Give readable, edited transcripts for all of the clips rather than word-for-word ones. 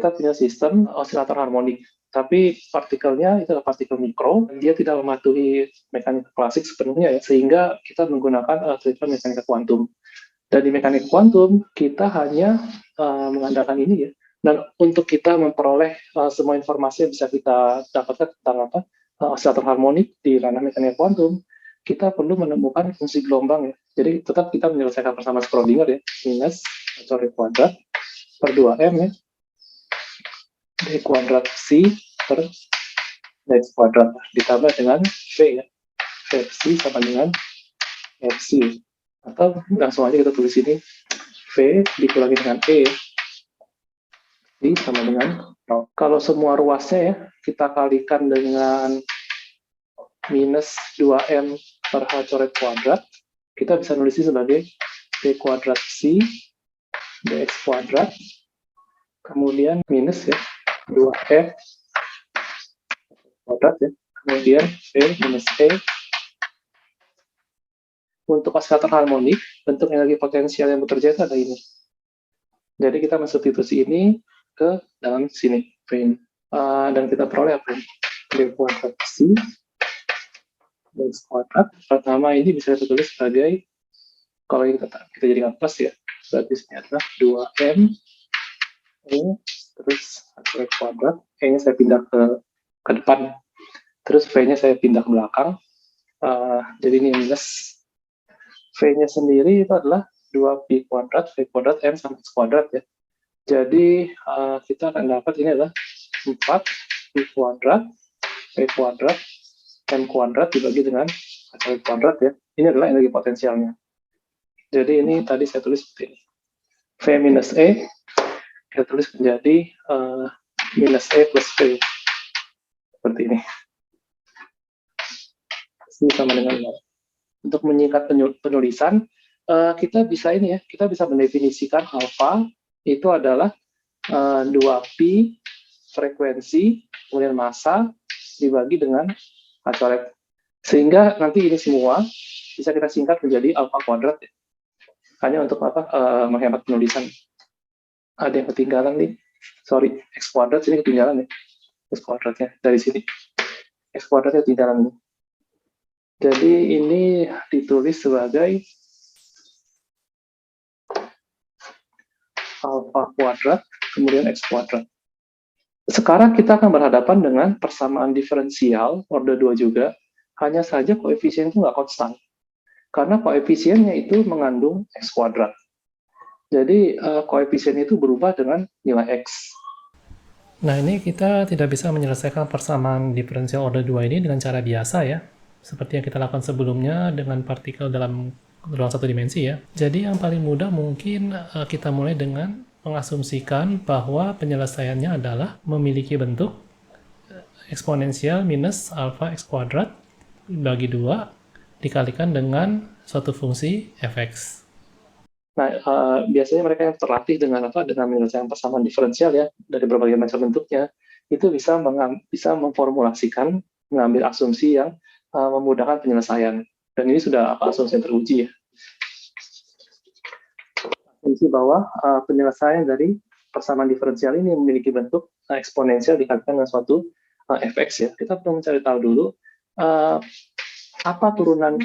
kita punya sistem osilator harmonik, tapi partikelnya itu adalah partikel mikro, dia tidak mematuhi mekanika klasik sepenuhnya ya, sehingga kita menggunakan treatment mekanika kuantum. Dan di mekanika kuantum kita hanya mengandalkan ini ya. Dan untuk kita memperoleh semua informasi yang bisa kita dapatkan tentang osilator harmonik di ranah mekanika kuantum, kita perlu menemukan fungsi gelombang ya. Jadi tetap kita menyelesaikan persamaan Schrödinger ya, minus H kuadrat per 2m ya, d kuadrat c per dx kuadrat ditambah dengan v ya, fc sama dengan fc, atau langsung aja kita tulis ini v dikurangi dengan e v sama dengan 0. Kalau semua ruasnya ya kita kalikan dengan minus 2m per h coret kuadrat, kita bisa nulis ini sebagai d kuadrat c dx kuadrat kemudian minus ya 2f kuadrat ya, kemudian v minus e. Untuk osilator harmonik, bentuk energi potensial yang bekerja itu ada ini. Jadi kita mensubstitusi ini ke dalam sini, v ini. Dan kita peroleh apa ini? d kuadrat c dx kuadrat. Pertama ini bisa kita tulis sebagai, kalau kita jadikan plus ya, berarti ini adalah 2m e terus h kuadrat, e-nya saya pindah ke depan, terus v-nya saya pindah ke belakang, jadi ini minus. V-nya sendiri itu adalah 2pi kuadrat, v kuadrat, m sama x kuadrat ya. Jadi kita akan dapat ini adalah 4pi kuadrat, v kuadrat, m kuadrat dibagi dengan h kuadrat ya. Ini adalah energi potensialnya. Jadi ini tadi saya tulis seperti ini. V minus E, kita tulis menjadi minus E plus V. Seperti ini. Ini sama dengan 0. Untuk menyingkat penulisan, kita bisa ini ya, kita bisa mendefinisikan alfa itu adalah 2pi frekuensi, kemudian massa dibagi dengan h coret. Sehingga nanti ini semua bisa kita singkat menjadi alfa kuadrat ya. Hanya untuk menghemat penulisan. Ada yang ketinggalan nih, sorry, x kuadrat sini ketinggalan ya, x kuadratnya dari sini, x kuadratnya ketinggalan nih. Jadi ini ditulis sebagai alfa kuadrat kemudian x kuadrat. Sekarang kita akan berhadapan dengan persamaan diferensial order 2 juga, hanya saja koefisien itu nggak konstan. Karena koefisiennya itu mengandung x kuadrat. Jadi koefisien itu berubah dengan nilai x. Nah, ini kita tidak bisa menyelesaikan persamaan diferensial order 2 ini dengan cara biasa ya. Seperti yang kita lakukan sebelumnya dengan partikel dalam ruang satu dimensi ya. Jadi yang paling mudah mungkin kita mulai dengan mengasumsikan bahwa penyelesaiannya adalah memiliki bentuk eksponensial minus alfa x kuadrat bagi 2 dikalikan dengan suatu fungsi fx. Nah, biasanya mereka yang terlatih dengan menyelesaikan persamaan diferensial ya dari berbagai macam bentuknya, itu bisa memformulasikan, mengambil asumsi yang memudahkan penyelesaian. Dan ini sudah asumsi yang teruji ya. Asumsi bahwa penyelesaian dari persamaan diferensial ini memiliki bentuk eksponensial dikalikan dengan suatu fx ya. Kita perlu mencari tahu dulu apa turunan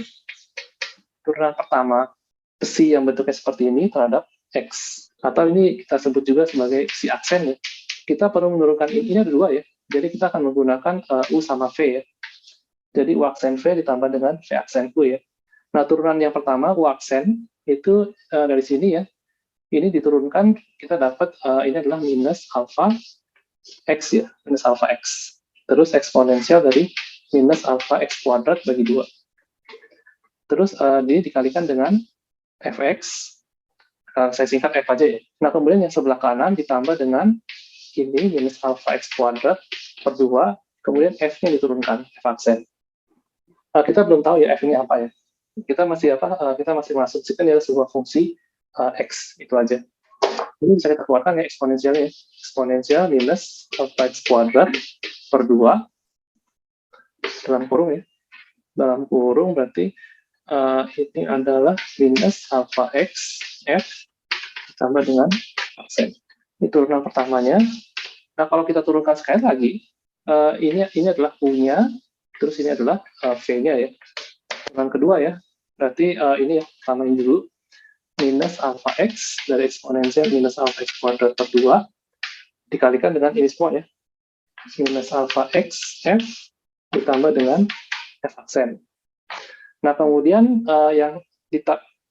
pertama si yang bentuknya seperti ini terhadap x, atau ini kita sebut juga sebagai si aksen ya. Kita perlu menurunkan ini ada 2 ya, jadi kita akan menggunakan u sama v ya. Jadi u aksen v ditambah dengan v aksen u ya. Nah, turunan yang pertama u aksen itu dari sini ya, ini diturunkan, kita dapat ini adalah minus alpha x ya, minus alpha x, terus eksponensial dari minus alpha x kuadrat bagi 2, terus ini dikalikan dengan fx, saya singkat f aja ya. Nah, kemudian yang sebelah kanan ditambah dengan ini minus alpha x kuadrat per 2, kemudian f-nya diturunkan, f aksen. Kita belum tahu ya f ini apa ya. Kita masih mengasumsikan ya sebuah fungsi x, itu aja. Ini bisa kita keluarkan ya eksponensialnya, eksponensial minus alpha x kuadrat per 2 dalam kurung ya. Dalam kurung berarti ini adalah minus alpha x f ditambah dengan aksen. Ini turunan pertamanya. Nah, kalau kita turunkan sekali lagi, ini adalah U-nya, terus ini adalah V-nya ya. Turunan kedua ya, berarti ini ya, tambahin dulu, minus alpha x dari eksponensial minus alpha x kuadrat per 2, dikalikan dengan ini semua ya, minus alpha x f ditambah dengan f aksen. Nah, kemudian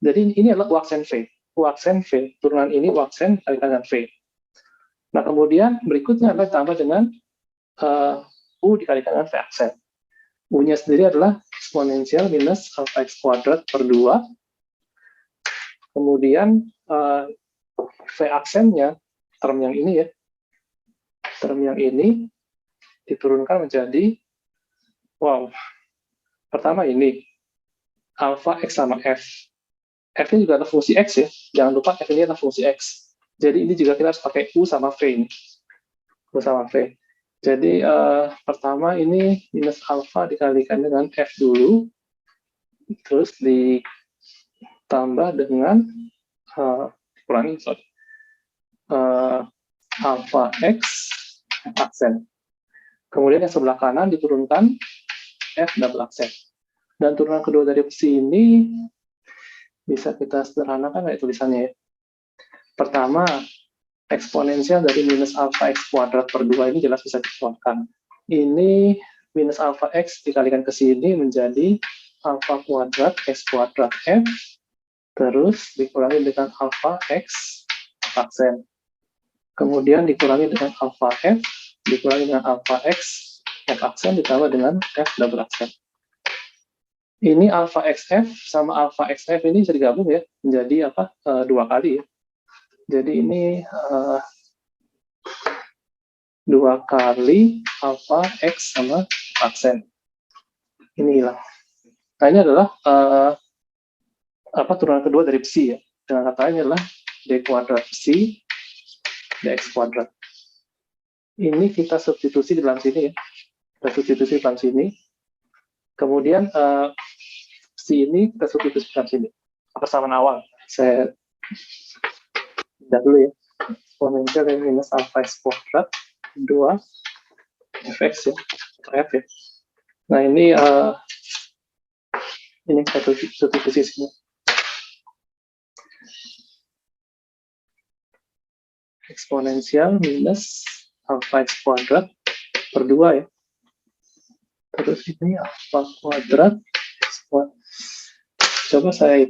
jadi ini adalah U aksen V. U aksen V, turunan ini U aksen dikalikan dengan V. Nah, kemudian berikutnya adalah ditambah dengan U dikalikan dengan V aksen. U-nya sendiri adalah eksponensial minus alpha x kuadrat per 2. Kemudian V aksennya, term yang ini ya, term yang ini diturunkan menjadi, pertama ini, alpha x sama f. F ini juga adalah fungsi x ya, jangan lupa f ini adalah fungsi x. Jadi ini juga kita harus pakai U sama V ini. U sama V. Jadi pertama ini minus alpha dikalikan dengan f dulu, terus ditambah dengan kurangi alpha x aksen. Kemudian yang sebelah kanan diturunkan f double aksen. Dan turunan kedua dari opsi ini bisa kita sederhanakan kayak tulisannya ya. Pertama, eksponensial dari minus alpha x kuadrat per 2 ini jelas bisa dikeluarkan. Ini minus alpha x dikalikan ke sini menjadi alpha kuadrat x kuadrat f, terus dikurangi dengan alpha x aksen. Kemudian dikurangi dengan alpha f, dikurangi dengan alpha x f aksen ditambah dengan f double aksen. Ini alpha xf sama alpha xf ini bisa digabung ya, menjadi dua kali ya. Jadi ini dua kali alpha x sama aksen. Ini hilang. Nah, ini adalah turunan kedua dari psi ya. Dengan kata lain adalah d kuadrat psi dx kuadrat. Ini kita substitusi di dalam sini ya. Kita substitusi di dalam sini. Kemudian psi ini kita substitusi di dalam sini. Persamaan awal. Saya pindah dulu ya. Eksponensial dari minus alpha x kuadrat 2 fx ya, atau f ya. Nah, ini kita substitusi sini. Eksponensial minus alpha x kuadrat per 2 ya. Terus ini alpha kuadrat x kuadrat. Coba saya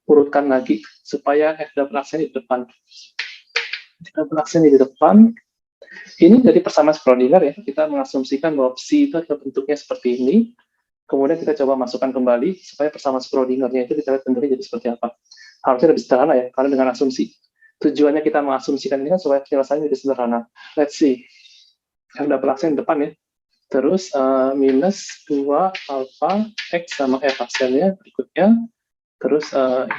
urutkan lagi supaya f double aksen di depan. F double aksen di depan. Ini dari persamaan Schrödinger ya. Kita mengasumsikan bahwa psi itu adalah bentuknya seperti ini. Kemudian kita coba masukkan kembali supaya persamaan Schrödinger-nya itu kita lihat bentuknya jadi seperti apa. Harusnya lebih sederhana ya, karena dengan asumsi. Tujuannya kita mengasumsikan ini kan supaya penyelesaiannya lebih sederhana. Let's see. F double aksen di depan ya. Terus minus 2 alpha x sama f aksennya berikutnya. Terus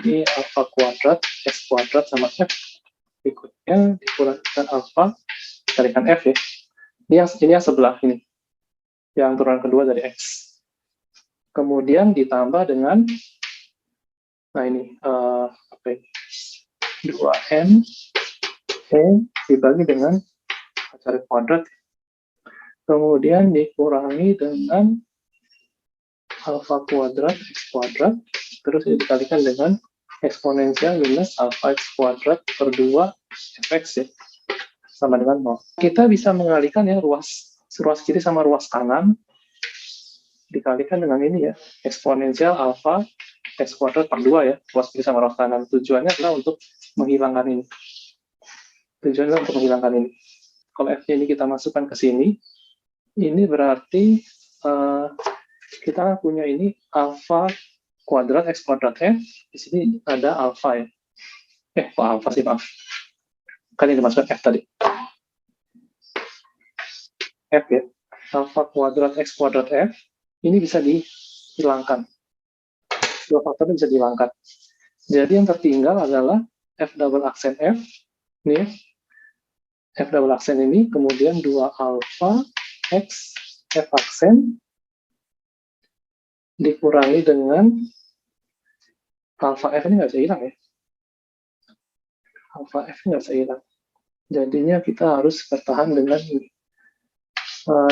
ini alpha kuadrat x kuadrat sama f berikutnya dikurangkan alpha dikalikan f ya. Ini yang sebelah ini. Yang turunan kedua dari x. Kemudian ditambah dengan nah ini 2n dibagi dengan cari kuadrat. Kemudian dikurangi dengan alpha kuadrat x kuadrat, terus dikalikan dengan eksponensial minus alpha x kuadrat per 2 fx ya, sama dengan 0. Kita bisa mengalihkan ya ruas kiri sama ruas kanan, dikalikan dengan ini ya, eksponensial alpha x kuadrat per 2 ya, ruas kiri sama ruas kanan. Tujuannya adalah untuk menghilangkan ini. Kalau f-nya ini kita masukkan ke sini, ini berarti kita punya ini alpha kuadrat x kuadrat f. Di sini ada alpha ya. Alpha sih, maaf. Kan ini dimasukkan f tadi. F ya. Alpha kuadrat x kuadrat f. Ini bisa dihilangkan. Dua faktor ini bisa dihilangkan. Jadi yang tertinggal adalah f double aksen f. Ini ya. F double aksen ini, kemudian 2 alpha x f aksen dikurangi dengan alpha f ini nggak bisa hilang ya. Alpha f ini nggak bisa hilang. Jadinya kita harus bertahan dengan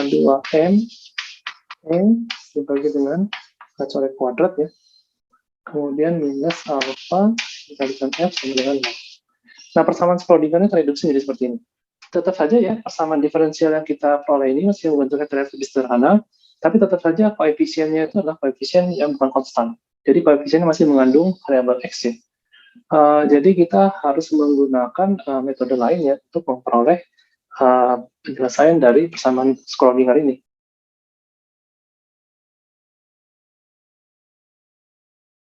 2M dibagi dengan coret kuadrat ya. Kemudian minus alfa dikalikan F sama dengan 0. Nah, persamaan Schrödinger tereduksi jadi seperti ini. Tetap saja ya, persamaan diferensial yang kita peroleh ini masih membentuknya terlihat lebih sederhana, tapi tetap saja koefisiennya itu adalah koefisien yang bukan konstan. Jadi koefisiennya masih mengandung variabel X ya. Jadi kita harus menggunakan metode lain ya untuk memperoleh penyelesaian dari persamaan Schrödinger ini.